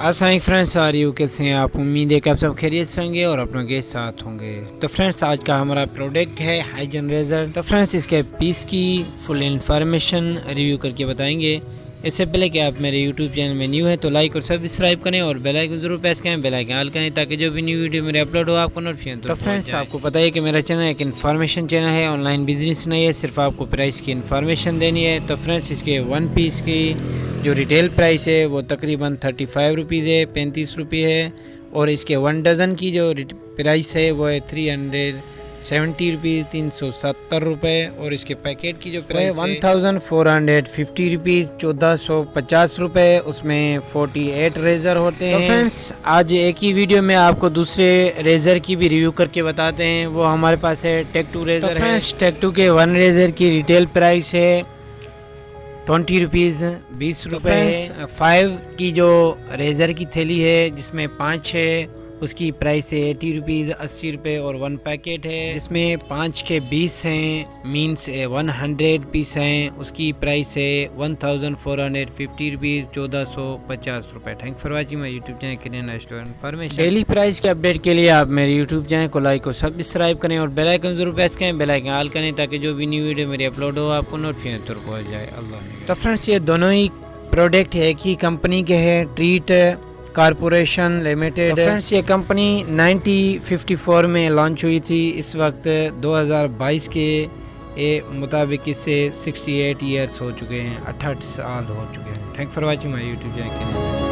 अस्सलाम फ्रेंड्स, आ रही हूँ कैसे हैं आप। उम्मीद है कि आप सब खैरियत से होंगे और अपनों के साथ होंगे। तो फ्रेंड्स, आज का हमारा प्रोडक्ट है हाइजन रेजर। तो फ्रेंड्स, इसके पीस की फुल इंफॉर्मेशन रिव्यू करके बताएंगे। इससे पहले कि आप मेरे यूट्यूब चैनल में न्यू है तो लाइक और सब्सक्राइब करें और बेल आइकन जरूर प्रेस करें, बेल आइकन ऑल करें ताकि जो भी न्यू वीडियो मेरे अपलोड हो आपको नोटिफिकेशन तो फ्रेंड्स, आपको पता है कि मेरा चैनल एक इन्फॉर्मेशन चैनल है, ऑनलाइन बिजनेस नहीं है, सिर्फ आपको प्राइस की इन्फॉर्मेशन देनी है। तो फ्रेंड्स, इसके वन पीस की जो रिटेल प्राइस है वो तकरीबन 35 रुपीज़ है, 35 रुपये है। और इसके 1 डज़न की जो प्राइस है वो है 370 रुपीज़, 370 रुपये। और इसके पैकेट की जो प्राइस है 1450 रुपीज़, 1450 रुपये। उसमें 48 रेज़र होते हैं। तो फ्रेंड्स, आज एक ही वीडियो में आपको दूसरे रेज़र की भी रिव्यू करके बताते हैं। वो हमारे पास है टेक2 रेज़र। तो फ्रेंड्स, टेक2 के 1 रेज़र की रिटेल प्राइस है 20 रुपीज़, 20 रुपये। 5 की जो रेज़र की थैली है जिसमें 5 है उसकी प्राइस है 80 रुपीज़, 80 रुपये। और 1 पैकेट है जिसमें 5 के 20 हैं, मीन्स 100 पीस हैं, उसकी प्राइस है 1450 रुपीज़, 1450 रुपये। Thank for watching my YouTube channel Kiran store information. Daily price के अपडेट के लिए आप मेरे यूट्यूब चैनल को लाइक और सब्सक्राइब करें और बेल आइकन जरूर प्रेस करें, बेल आइकन ऑल करें ताकि जो भी न्यू वीडियो मेरी अपलोड हो आपको नोटिफिकेशन तुरंत पहुंच जाए। अल्लाह। तो फ्रेंड्स, ये दोनों ही प्रोडक्ट है एक ही कंपनी के हैं, ट्रीट कॉरपोरेशन लिमिटेड। फ्रेंड्स, ये कंपनी 1954 में लॉन्च हुई थी। इस वक्त 2022 के मुताबिक इससे 68 ईयर्स हो चुके हैं, 68 साल हो चुके हैं। Thank for watching my YouTube channel.